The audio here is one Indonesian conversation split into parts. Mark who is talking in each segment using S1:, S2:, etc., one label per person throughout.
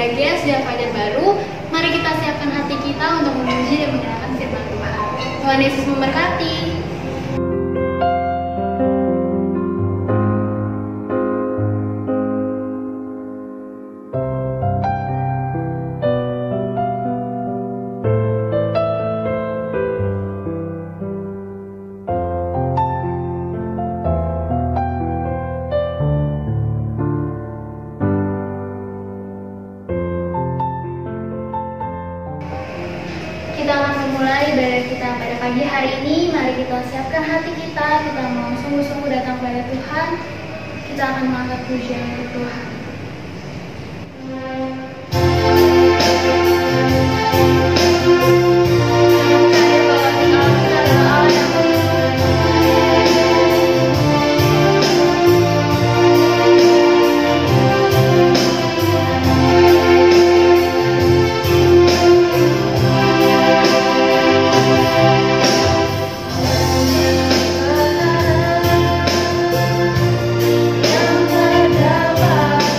S1: bahagia sejak fajar baru. Mari kita siapkan hati kita untuk memuji dan menyerahkan firman Tuhan. Tuhan Yesus memberkati. Kita akan memulai ibadah kita pada pagi hari ini. Mari kita siapkan hati kita mau sungguh-sungguh datang kepada Tuhan. Kita akan mengangkat pujian untuk Tuhan.
S2: Yang terdapat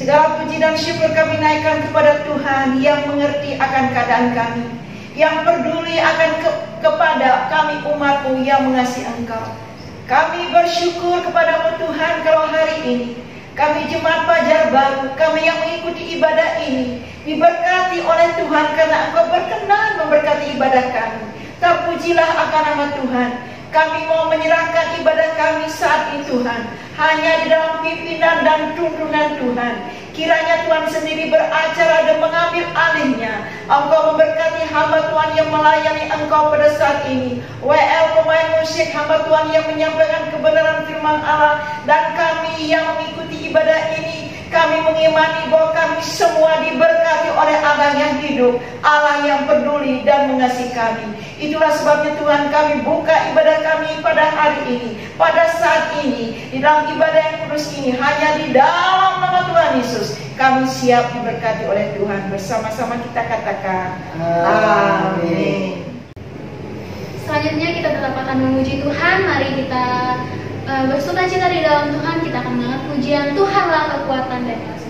S2: Segala puji dan syukur kami naikkan kepada Tuhan yang mengerti akan keadaan kami, yang peduli akan kepada kami umat-Mu yang mengasihi Engkau. Kami bersyukur kepadamu Tuhan kalau hari ini kami jemaat Fajar Baru, kami yang mengikuti ibadah ini diberkati oleh Tuhan karena Engkau berkenan memberkati ibadah kami. Terpujilah akan nama Tuhan. Kami mau menyerahkan ibadah kami saat ini Tuhan hanya di dalam pimpinan dan tuntunan Tuhan. Kiranya Tuhan sendiri beracara dan mengambil alihnya. Engkau memberkati hamba Tuhan yang melayani Engkau pada saat ini. WL pemain musik, hamba Tuhan yang menyampaikan kebenaran firman Allah, dan kami yang mengikuti ibadah ini. Kami mengimani bahwa kami semua diberkati oleh Allah yang hidup, Allah yang peduli dan mengasihi kami. Itulah sebabnya Tuhan kami buka ibadah kami pada hari ini, pada saat ini, di dalam ibadah yang kudus ini, hanya di dalam nama Tuhan Yesus. Kami siap diberkati oleh Tuhan. Bersama-sama kita katakan amin.
S1: Selanjutnya kita tetap akan memuji Tuhan. Mari kita bersukacita di dalam Tuhan. Kita akan mengangkat pujian Tuhanlah kekuatan dan keselamatan.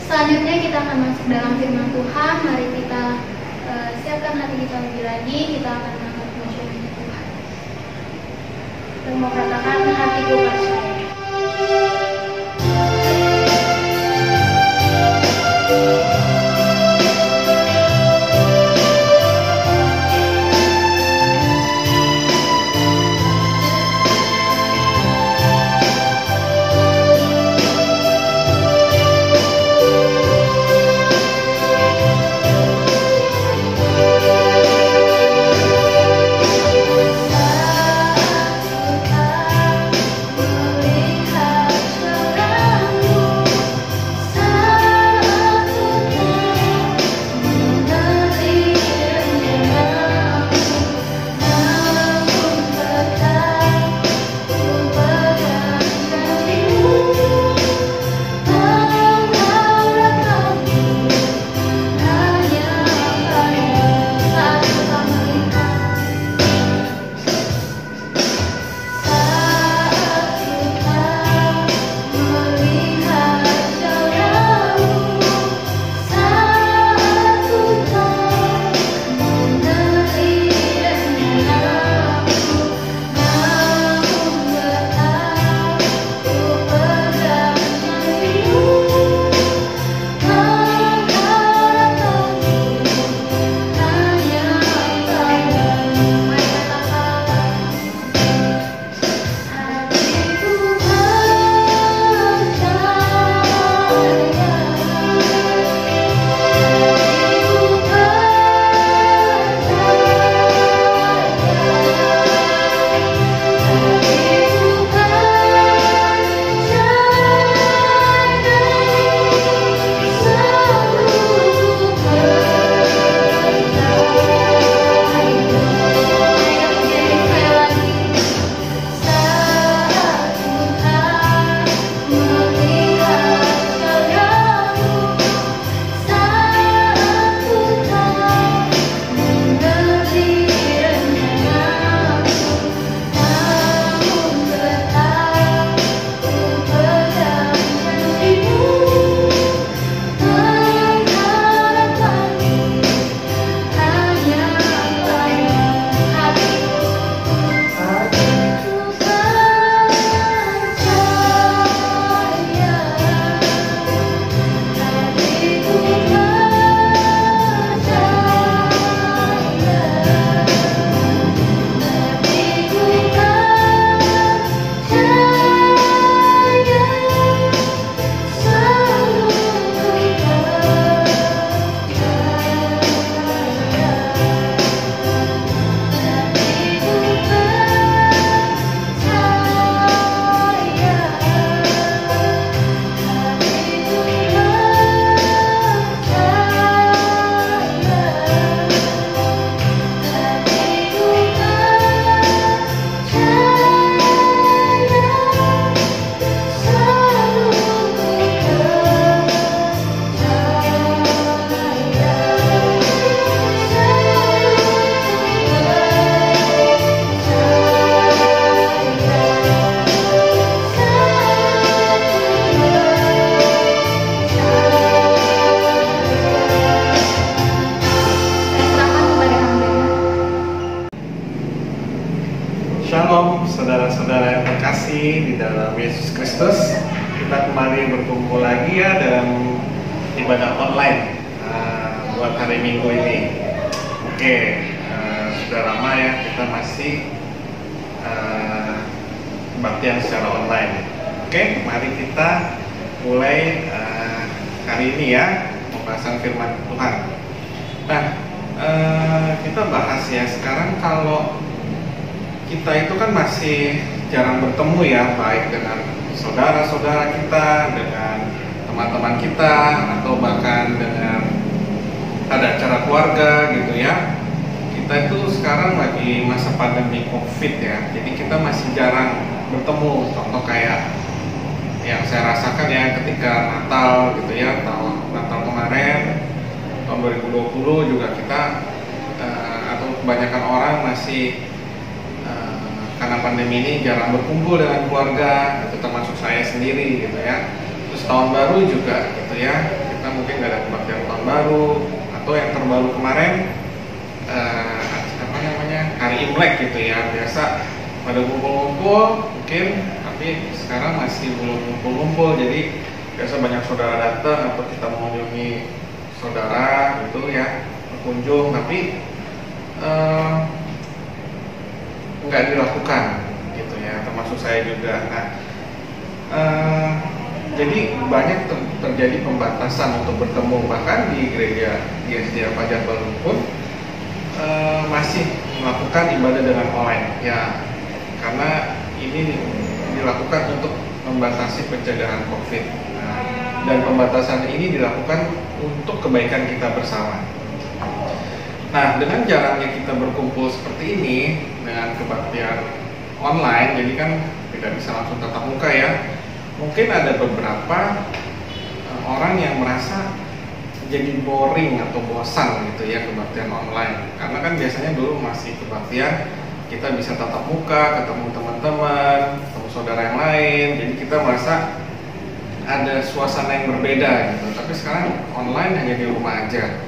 S1: Selanjutnya kita akan masuk dalam firman Tuhan. Mari kita siapkan hati kita lebih lagi. Kita akan mengangkat pujian Tuhan. Kita mau katakan hatiku percaya.
S3: kasih di dalam Yesus Kristus, kita kembali berkumpul lagi ya dalam ibadah online buat hari Minggu ini. Oke, sudah lama ya kita masih kebaktian secara online. Oke, mari kita mulai hari ini ya pembahasan firman Tuhan. Nah, kita bahas ya sekarang kalau kita itu kan masih jarang bertemu ya, baik dengan saudara-saudara kita, dengan teman-teman kita, atau bahkan dengan ada acara keluarga gitu ya. Kita itu sekarang lagi masa pandemi COVID ya, jadi kita masih jarang bertemu. Contoh kayak yang saya rasakan ya ketika Natal gitu ya, Natal kemarin tahun 2020 juga kita atau kebanyakan orang masih karena pandemi ini jarang berkumpul dengan keluarga, itu termasuk saya sendiri gitu ya. Terus tahun baru juga gitu ya, kita mungkin nggak ada kebaktian tahun baru, atau yang terbaru kemarin hari Imlek gitu ya. Biasa pada kumpul-kumpul mungkin, tapi sekarang masih belum kumpul-kumpul. Jadi biasa banyak saudara datang atau kita mengunjungi saudara gitu ya, berkunjung, tapi nggak dilakukan gitu ya, termasuk saya juga. Nah, jadi banyak terjadi pembatasan untuk bertemu, bahkan di gereja di SDA Fajar Baru pun masih melakukan ibadah dengan online ya, karena ini dilakukan untuk membatasi pencegahan COVID. Nah, dan pembatasan ini dilakukan untuk kebaikan kita bersama. Nah, dengan jarangnya kita berkumpul seperti ini dengan kebaktian online, jadi kan tidak bisa langsung tatap muka ya. Mungkin ada beberapa orang yang merasa jadi boring atau bosan gitu ya kebaktian online. Karena kan biasanya dulu masih kebaktian kita bisa tatap muka, ketemu teman-teman, ketemu saudara yang lain. Jadi kita merasa ada suasana yang berbeda gitu. Tapi sekarang online hanya di rumah aja.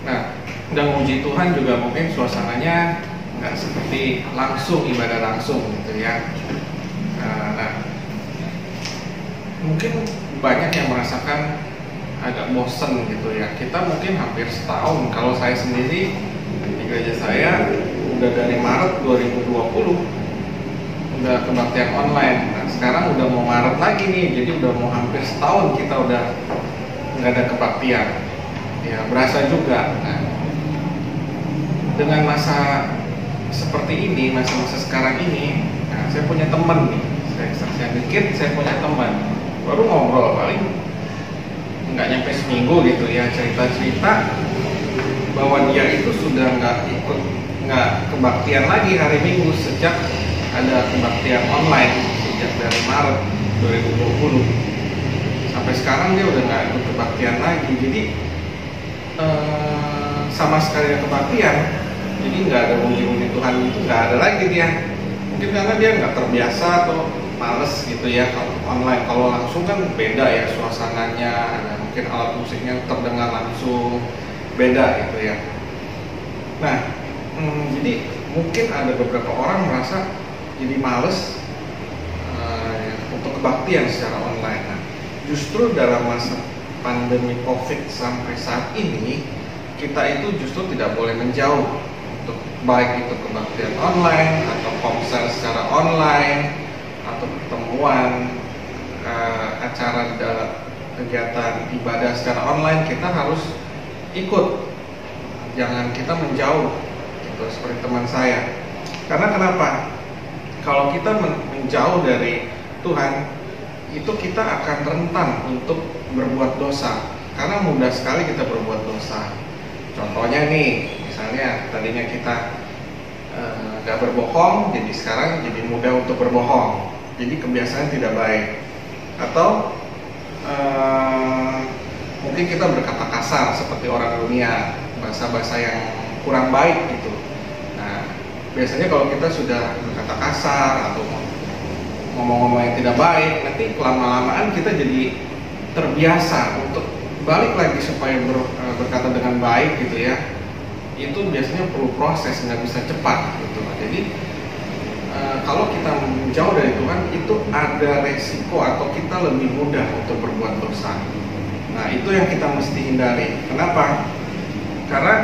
S3: Nah, dan puji Tuhan juga mungkin suasananya nggak seperti langsung ibadah langsung gitu ya. Nah, mungkin banyak yang merasakan agak bosen gitu ya. Kita mungkin hampir setahun, kalau saya sendiri di gereja saya udah dari Maret 2020 udah kebaktian online. Nah, sekarang udah mau Maret lagi nih, jadi udah mau hampir setahun kita udah nggak ada kebaktian. Ya berasa juga. Nah, dengan masa seperti ini, masa-masa sekarang ini, nah, saya punya teman nih, saya dikit, saya punya teman, baru ngobrol paling nggak nyampe seminggu gitu ya, cerita-cerita bahwa dia itu sudah nggak kebaktian lagi hari Minggu sejak ada kebaktian online sejak dari Maret 2020 sampai sekarang dia udah nggak ikut kebaktian lagi. Jadi sama sekali kebaktian, jadi nggak ada puji Tuhan itu nggak ada lagi dia. Mungkin karena dia nggak terbiasa atau males gitu ya kalau online. Kalau langsung kan beda ya suasananya, ada mungkin alat musiknya terdengar langsung, beda gitu ya. Nah, jadi mungkin ada beberapa orang merasa jadi males untuk kebaktian secara online. Nah, justru dalam masa pandemi COVID sampai saat ini, kita itu justru tidak boleh menjauh untuk baik itu kebaktian online atau konser secara online atau pertemuan acara dalam kegiatan ibadah secara online, kita harus ikut, jangan kita menjauh gitu, seperti teman saya. Karena kenapa? Kalau kita menjauh dari Tuhan, itu kita akan rentan untuk berbuat dosa, karena mudah sekali kita berbuat dosa. Contohnya nih, misalnya tadinya kita gak berbohong, jadi sekarang jadi mudah untuk berbohong, jadi kebiasaan tidak baik. Atau mungkin kita berkata kasar seperti orang dunia, bahasa-bahasa yang kurang baik gitu. Nah, biasanya kalau kita sudah berkata kasar atau ngomong-ngomong yang tidak baik, nanti lama-lamaan kita jadi terbiasa untuk balik lagi supaya berkata dengan baik gitu ya. Itu biasanya perlu proses, nggak bisa cepat gitu. Jadi kalau kita jauh dari Tuhan itu ada resiko atau kita lebih mudah untuk berbuat dosa. Nah, itu yang kita mesti hindari. Kenapa? Karena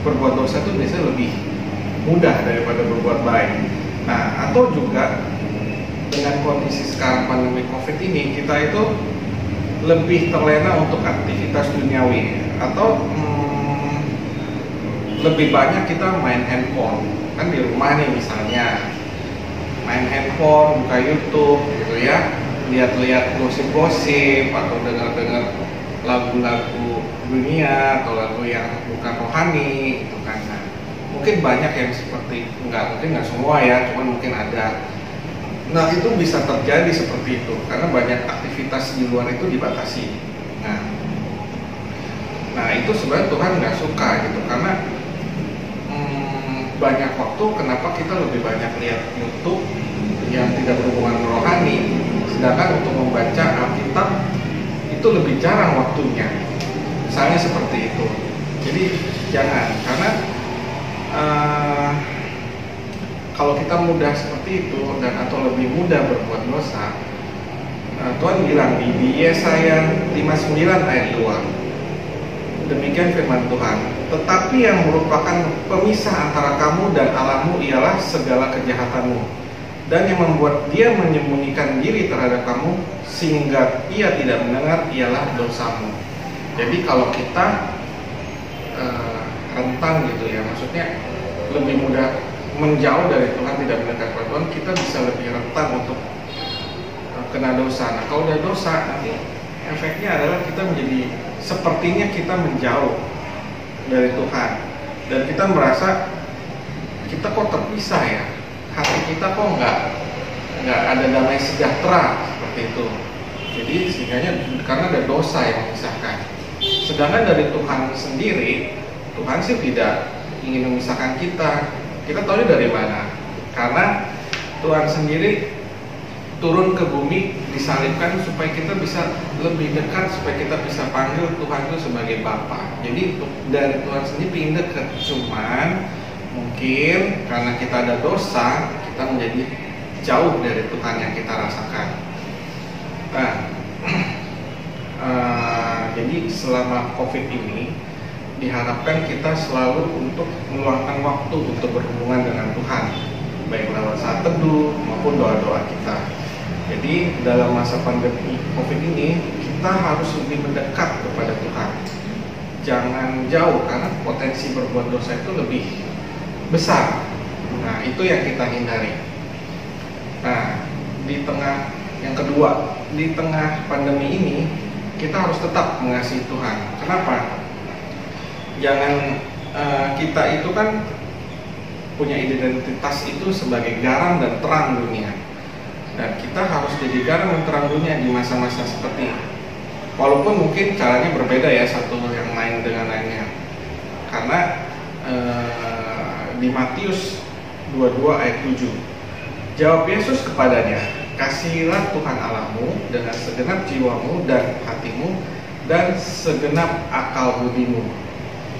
S3: berbuat dosa itu biasanya lebih mudah daripada berbuat baik. Nah, atau juga dengan kondisi sekarang pandemi COVID ini, kita itu lebih terlena untuk aktivitas duniawi, atau lebih banyak kita main handphone. Kan di rumah nih misalnya, main handphone, buka YouTube gitu ya, lihat-lihat gosip-gosip atau dengar-dengar lagu-lagu dunia atau lagu yang bukan rohani gitu kan. Nah, mungkin banyak yang seperti, mungkin nggak semua ya, cuman mungkin ada. Nah, itu bisa terjadi seperti itu karena banyak aktivitas di luar itu dibatasi. Nah itu sebenarnya Tuhan nggak suka gitu, karena banyak waktu kenapa kita lebih banyak lihat YouTube yang tidak berhubungan rohani, sedangkan untuk membaca Alkitab itu lebih jarang waktunya. Misalnya seperti itu. Jadi jangan, karena kalau kita mudah seperti itu dan atau lebih mudah berbuat dosa, Tuhan bilang di Yesaya 59 ayat 2, demikian firman Tuhan, tetapi yang merupakan pemisah antara kamu dan Allahmu ialah segala kejahatanmu, dan yang membuat dia menyembunyikan diri terhadap kamu sehingga ia tidak mendengar ialah dosamu. Jadi kalau kita rentan gitu ya, maksudnya lebih mudah menjauh dari Tuhan, tidak mendekat kepada Tuhan, kita bisa lebih rentan untuk kena dosa. Nah, kalau udah dosa, nanti efeknya adalah kita menjadi sepertinya kita menjauh dari Tuhan, dan kita merasa kita kok terpisah ya, hati kita kok nggak ada damai sejahtera seperti itu. Jadi sebenarnya karena ada dosa yang memisahkan. Sedangkan dari Tuhan sendiri, Tuhan sih tidak ingin memisahkan kita. Kita tahu dari mana? Karena Tuhan sendiri turun ke bumi, disalibkan supaya kita bisa lebih dekat, supaya kita bisa panggil Tuhan itu sebagai Bapa. Jadi dari Tuhan sendiri ingin dekat, cuman mungkin karena kita ada dosa, kita menjadi jauh dari Tuhan yang kita rasakan. Nah, jadi selama COVID ini diharapkan kita selalu untuk meluangkan waktu untuk berhubungan dengan Tuhan, baik lewat saat teduh maupun doa-doa kita. Jadi dalam masa pandemi COVID ini kita harus lebih mendekat kepada Tuhan. Jangan jauh, karena potensi berbuat dosa itu lebih besar. Nah, itu yang kita hindari. Nah, di tengah yang kedua, di tengah pandemi ini kita harus tetap mengasihi Tuhan. Kenapa? Jangan kita itu kan punya identitas itu sebagai garam dan terang dunia, dan kita harus jadi garam dan terang dunia di masa-masa seperti ini. Walaupun mungkin caranya berbeda ya, satu yang lain dengan lainnya. Karena di Matius 22 ayat 7, jawab Yesus kepadanya, kasihilah Tuhan Allahmu dengan segenap jiwamu dan hatimu dan segenap akal budimu.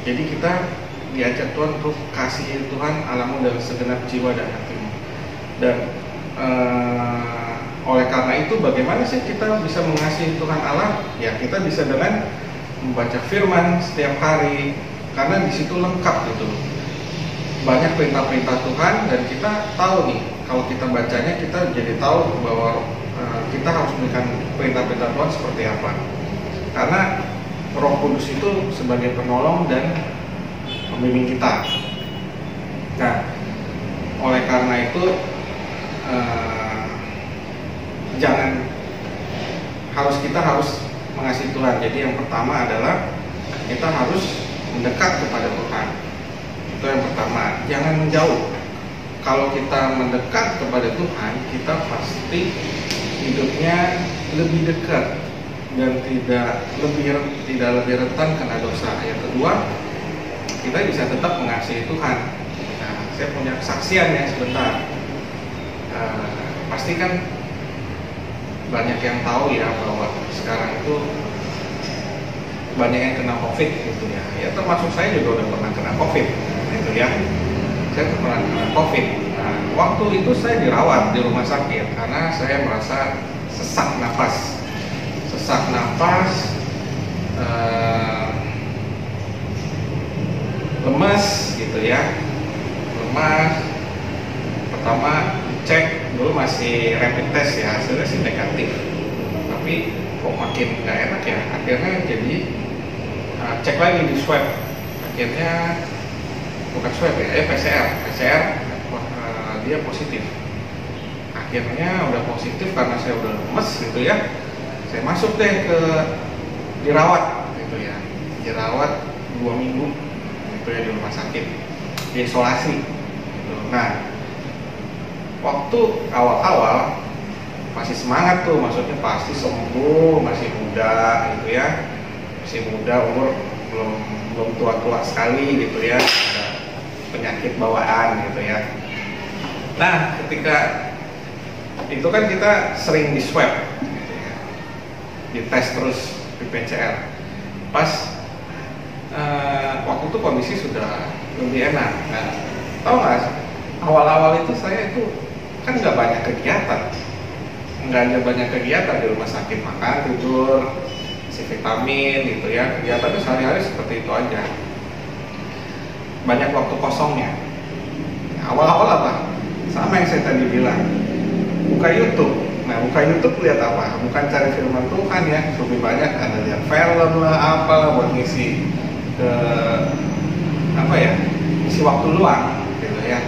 S3: Jadi kita diajak Tuhan untuk kasihi Tuhan Allahmu dengan segenap jiwa dan hatimu. Dan oleh karena itu, bagaimana sih kita bisa mengasihi Tuhan Allah? Ya, kita bisa dengan membaca firman setiap hari, karena di situ lengkap gitu. Banyak perintah-perintah Tuhan, dan kita tahu nih, kalau kita bacanya kita jadi tahu bahwa kita harus memberikan perintah-perintah Tuhan seperti apa. Karena Roh Kudus itu sebagai penolong dan pembimbing kita. Nah, oleh karena itu kita harus mengasihi Tuhan. Jadi yang pertama adalah kita harus mendekat kepada Tuhan. Itu yang pertama. Jangan menjauh. Kalau kita mendekat kepada Tuhan, kita pasti hidupnya lebih dekat dan tidak lebih rentan kena dosa. Yang kedua, kita bisa tetap mengasihi Tuhan. Nah, saya punya kesaksian ya sebentar. Pasti kan banyak yang tahu ya bahwa sekarang itu banyak yang kena COVID gitu ya. Ya termasuk saya juga udah pernah kena COVID gitu ya. saya pernah kena COVID. Nah, waktu itu saya dirawat di rumah sakit karena saya merasa sesak napas, lemas gitu ya, lemas. Pertama cek dulu masih rapid test ya, hasilnya sih negatif, tapi kok makin nggak enak ya, akhirnya jadi cek lagi di swab, akhirnya bukan swab ya, PCR, dia positif. Akhirnya udah positif karena saya udah lemes gitu ya, saya masuk deh ke dirawat gitu ya, dirawat 2 minggu gitu ya di rumah sakit, diisolasi gitu. Nah, waktu awal-awal masih semangat tuh, maksudnya pasti sembuh, masih muda gitu ya, masih muda, umur belum tua-tua sekali gitu ya, ada penyakit bawaan gitu ya. Nah, ketika itu kan kita sering di swab gitu ya, dites terus di PCR. Pas waktu itu kondisi sudah lebih enak. Nah, tahu nggak, awal-awal itu saya itu kan nggak banyak kegiatan, di rumah sakit, makan, tidur, isi vitamin gitu ya, kegiatannya sehari-hari seperti itu aja, banyak waktu kosongnya. Awal-awal apa? Sama yang saya tadi bilang, buka YouTube. Nah, buka YouTube lihat apa? Bukan cari firman Tuhan ya, lebih banyak ada lihat film lah, apalah buat ngisi isi waktu luang gitu ya.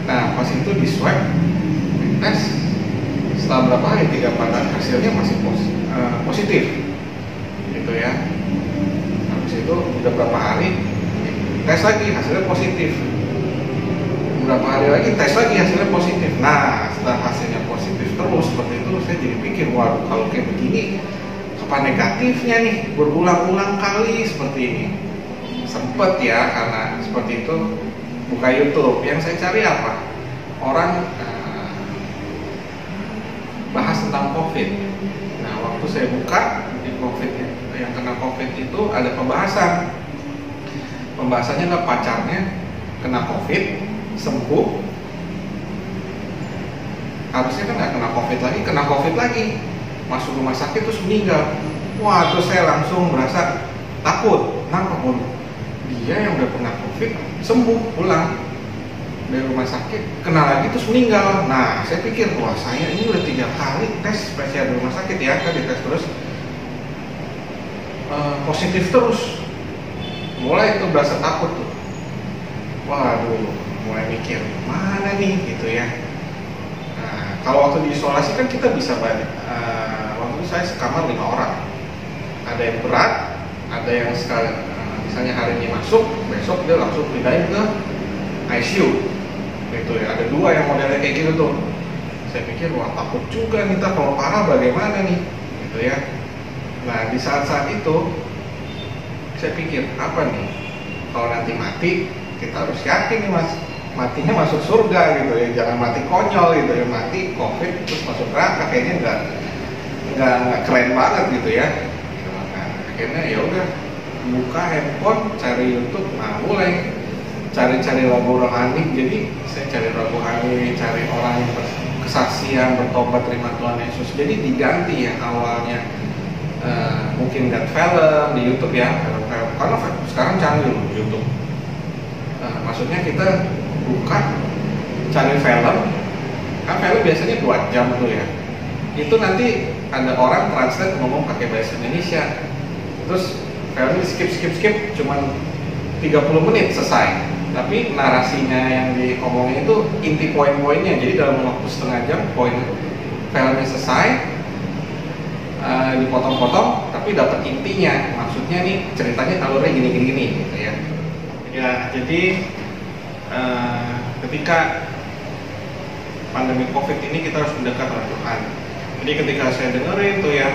S3: Nah, pas itu di swab, tes, setelah berapa hari, 3-4 hari, hasilnya masih positif gitu ya. Habis itu udah berapa hari, tes lagi, hasilnya positif. Berapa hari lagi, tes lagi, hasilnya positif. Nah, setelah hasilnya positif terus seperti itu, saya jadi pikir, waduh, kalau kayak begini, apa negatifnya nih, berulang-ulang kali seperti ini. Sempet ya, karena seperti itu, buka YouTube. Yang saya cari apa? Orang bahas tentang COVID. Nah, waktu saya buka di COVID, yang kena COVID itu ada pembahasan. Pembahasannya adalah pacarnya kena COVID, sembuh, harusnya kan nggak kena COVID lagi, masuk rumah sakit terus meninggal. Wah, terus saya langsung merasa takut. Kenapa pun dia yang udah kena COVID sembuh, pulang dari rumah sakit, kena lagi terus meninggal. Nah, saya pikir, wah, saya ini udah 3 kali tes PCR di rumah sakit ya, kan dites terus positif terus. Mulai itu berasa takut tuh. Waduh, mulai mikir mana nih gitu ya. Nah, kalau waktu diisolasi kan kita bisa banyak. Waktu itu saya sekamar 5 orang. Ada yang berat, ada yang sekali, misalnya hari ini masuk, besok dia langsung pindahin ke ICU. Gitu ya. Ada 2 yang modelnya kayak gitu tuh. Saya pikir, wah, takut juga nih, kalau parah bagaimana nih, gitu ya. Nah, di saat-saat itu saya pikir, apa nih, kalau nanti mati, kita harus yakin nih, Mas, matinya masuk surga gitu ya, jangan mati konyol gitu ya, mati COVID terus masuk neraka, kayaknya nggak keren banget gitu ya. Nah, akhirnya ya udah, buka handphone, cari YouTube, nah mulai cari lagu rohani. Jadi saya cari lagu rohani, cari orang yang kesaksian, bertobat, terima Tuhan Yesus. Jadi diganti ya, awalnya mungkin lihat film di YouTube ya, film karena sekarang canggih loh YouTube. Maksudnya kita buka, cari film, kan film biasanya 2 jam tuh ya, itu nanti ada orang translate ngomong pakai bahasa Indonesia, terus filmnya skip cuman 30 menit selesai, tapi narasinya yang diomongin itu inti poin-poinnya. Jadi dalam waktu setengah jam poin filmnya selesai, dipotong-potong tapi dapat intinya, maksudnya nih ceritanya alurnya gini gitu ya. Ya, jadi ketika pandemi COVID ini kita harus mendekat dengan Tuhan. Jadi ketika saya dengerin tuh ya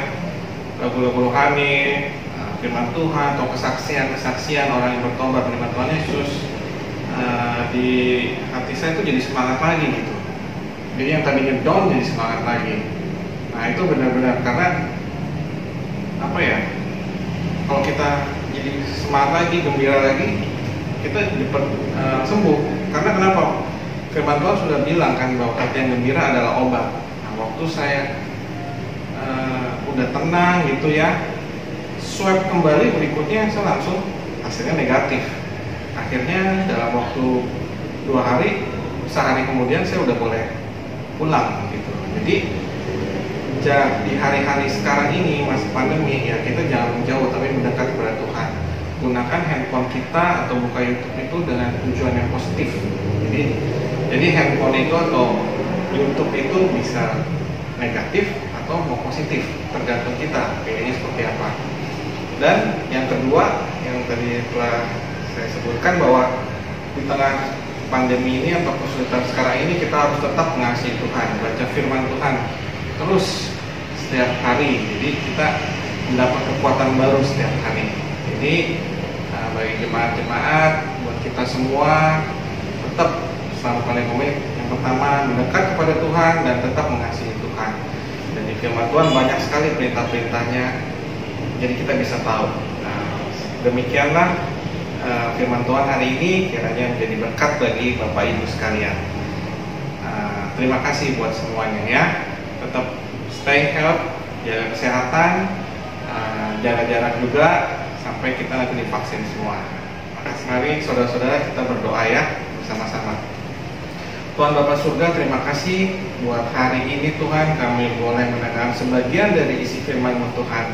S3: lagu-lagu rohani, firman Tuhan atau kesaksian orang yang bertobat menerima Tuhan Yesus, di hati saya tuh jadi semangat lagi gitu. Jadi yang tadinya down jadi semangat lagi. Nah, itu benar-benar karena apa ya? Kalau kita jadi semangat lagi, gembira lagi, kita sembuh. Karena kenapa? Firman Tuhan sudah bilang kan bahwa hati yang gembira adalah obat. Nah, waktu saya udah tenang gitu ya, swab kembali berikutnya saya langsung hasilnya negatif. Akhirnya dalam waktu 2 hari, sehari kemudian saya udah boleh pulang gitu. Jadi di hari-hari sekarang ini masa pandemi ya, kita jangan menjauh tapi mendekat kepada Tuhan. Gunakan handphone kita atau buka YouTube itu dengan tujuan yang positif. Jadi handphone itu atau YouTube itu bisa negatif atau mau positif, tergantung kita pilihnya seperti apa. Dan yang kedua yang tadi telah saya sebutkan bahwa di tengah pandemi ini atau kesulitan sekarang ini kita harus tetap mengasihi Tuhan, baca firman Tuhan terus setiap hari. Jadi kita mendapat kekuatan baru setiap hari. Jadi bagi jemaat-jemaat, buat kita semua tetap selalu paling komit. Yang pertama mendekat kepada Tuhan dan tetap mengasihi Tuhan. Dan di firman Tuhan banyak sekali perintah-perintahnya, jadi kita bisa tahu. Demikianlah firman Tuhan hari ini, kiranya menjadi berkat bagi Bapak Ibu sekalian. Terima kasih buat semuanya ya. Tetap stay healthy, jaga kesehatan, jaga jarak juga sampai kita nanti divaksin semua. Mari saudara-saudara kita berdoa ya bersama-sama. Tuhan Bapa Surga, terima kasih buat hari ini Tuhan, kami boleh mendengar sebagian dari isi firman-Mu Tuhan.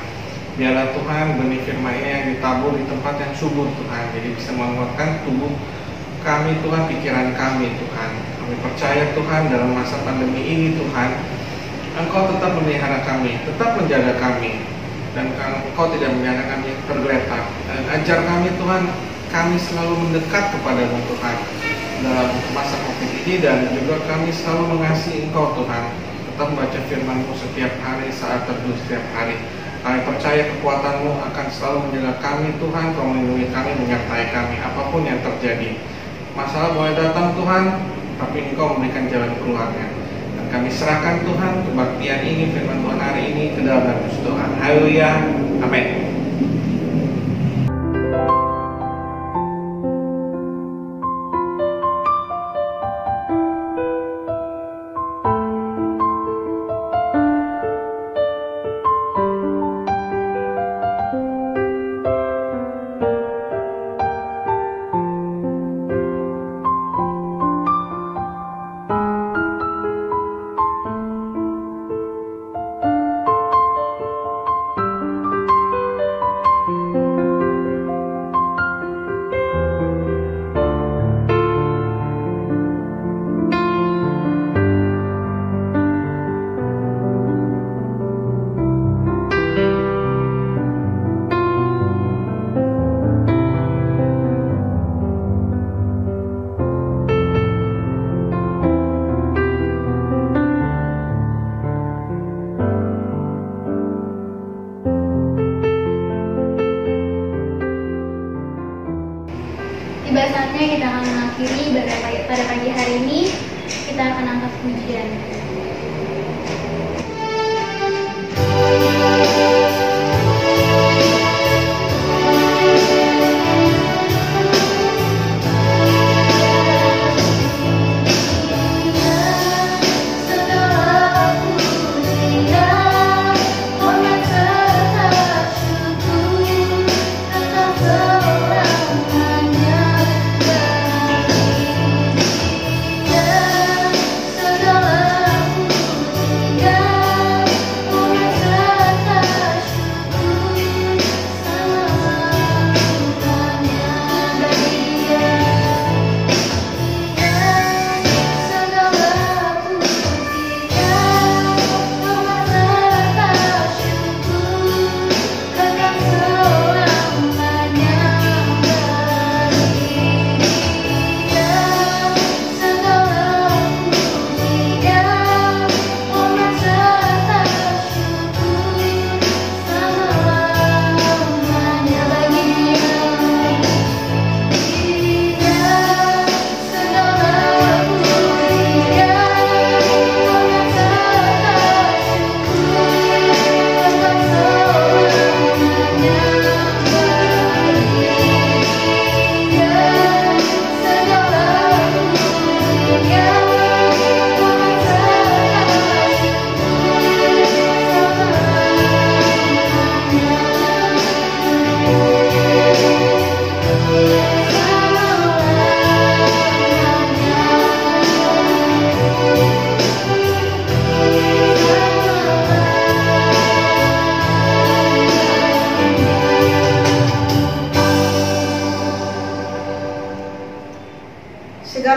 S3: Biarlah Tuhan benih firman ini yang ditabur di tempat yang subur Tuhan, jadi bisa menguatkan tubuh kami Tuhan, pikiran kami Tuhan. Kami percaya Tuhan dalam masa pandemi ini Tuhan, Engkau tetap memelihara kami, tetap menjaga kami, dan Engkau tidak membiarkan kami tergeletak. Dan ajar kami Tuhan, kami selalu mendekat kepada-Mu Tuhan dalam masa COVID ini, dan juga kami selalu mengasihi Engkau Tuhan, tetap membaca firman-Mu setiap hari, saat teduh setiap hari. Kami percaya kekuatan-Mu akan selalu menjaga kami Tuhan, Kau melindungi kami, menyertai kami apapun yang terjadi. Masalah boleh datang Tuhan, tapi Engkau memberikan jalan keluarnya. Dan kami serahkan Tuhan kebaktian ini, firman Tuhan hari ini ke dalam nama Tuhan. Haleluya, amin.
S1: Tiba saatnya kita akan mengakhiri ibadah pada pagi hari ini. Kita akan angkat pujian.
S4: Segala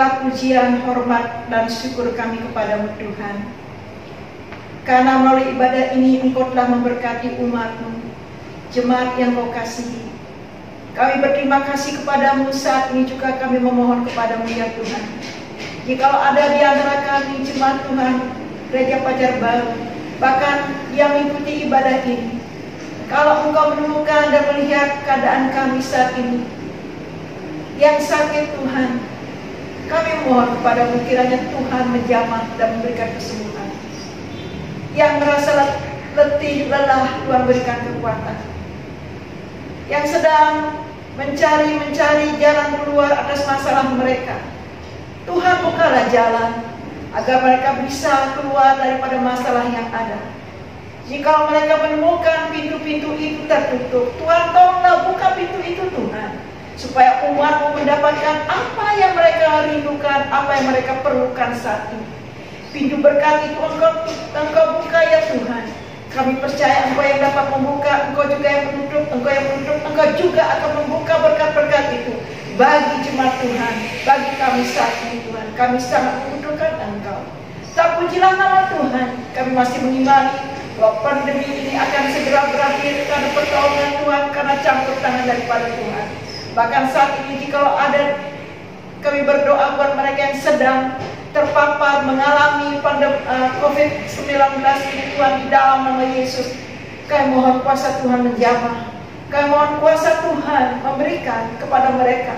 S2: segala pujian, hormat, dan syukur kami kepadamu Tuhan. Karena melalui ibadah ini Engkau telah memberkati umat-Mu, jemaat yang Kau kasihi. Kami berterima kasih kepadamu. Saat ini juga kami memohon kepadamu ya Tuhan. Jikalau ada di antara kami jemaat Tuhan, Gereja Pajar Baru, bahkan yang mengikuti ibadah ini, kalau Engkau menemukan dan melihat keadaan kami saat ini yang sakit Tuhan, kami mohon kepadamu kiranya Tuhan menjamah dan memberikan kesembuhan. Yang merasa letih, lelah, Tuhan berikan kekuatan. Yang sedang mencari jalan keluar atas masalah mereka, Tuhan bukalah jalan agar mereka bisa keluar daripada masalah yang ada. Jika mereka menemukan pintu-pintu itu tertutup, Tuhan tolonglah buka pintu itu Tuhan, supaya umat-Mu mendapatkan apa yang mereka rindukan, apa yang mereka perlukan saat ini. Pintu berkat itu Engkau buka ya Tuhan. Kami percaya Engkau yang dapat membuka, Engkau juga yang menutup, Engkau juga akan membuka berkat-berkat itu bagi jemaat Tuhan, bagi kami saat ini Tuhan. Kami sangat membutuhkan Engkau. Terpujilah nama Tuhan. Kami masih mengimani bahwa pandemi ini akan segera berakhir karena pertolongan Tuhan, karena campur tangan daripada Tuhan. Bahkan saat ini jika ada, kami berdoa buat mereka yang sedang terpapar mengalami pandemi COVID-19 ini Tuhan, di dalam nama Yesus. Kami mohon kuasa Tuhan menjamah. Kami mohon kuasa Tuhan memberikan kepada mereka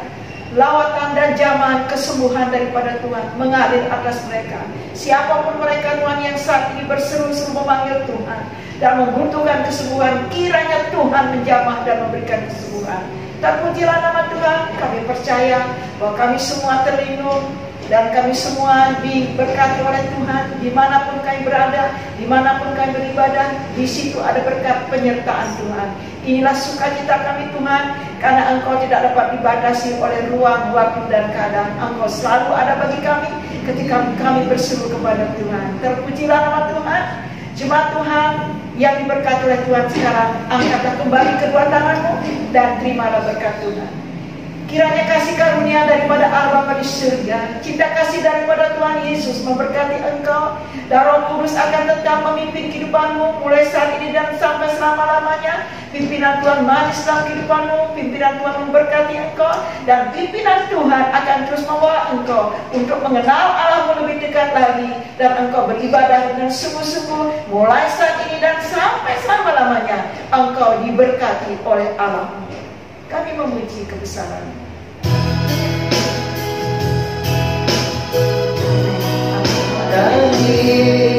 S2: lawatan dan jamahan kesembuhan daripada Tuhan mengalir atas mereka. Siapapun mereka Tuhan yang saat ini berseru-seru memanggil Tuhan dan membutuhkan kesembuhan, kiranya Tuhan menjamah dan memberikan kesembuhan. Terpujilah nama Tuhan. Kami percaya bahwa kami semua terlindung dan kami semua diberkati oleh Tuhan. Dimanapun kami berada, dimanapun kami beribadah, di situ ada berkat penyertaan Tuhan. Inilah sukacita kami Tuhan, karena Engkau tidak dapat dibatasi oleh ruang, waktu, dan keadaan. Engkau selalu ada bagi kami ketika kami berseru kepada Tuhan. Terpujilah nama Tuhan. Jemaat Tuhan yang diberkati oleh Tuhan sekarang, angkatlah kembali kedua tanganmu dan terimalah berkat Tuhan. Kiranya kasih karunia daripada Allah Bapa di surga, cinta kasih daripada Tuhan Yesus memberkati engkau, dan Roh Kudus akan tetap memimpin kehidupanmu mulai saat ini dan sampai selama-lamanya. Pimpinan Tuhan manis dalam kehidupanmu, pimpinan Tuhan memberkati engkau, dan pimpinan Tuhan akan terus membawa engkau untuk mengenal Allahmu lebih dekat lagi, dan engkau beribadah dengan sungguh-sungguh mulai saat ini dan sampai selama-lamanya. Engkau diberkati oleh Allahmu. Kami memuji kebesaran.
S4: Kami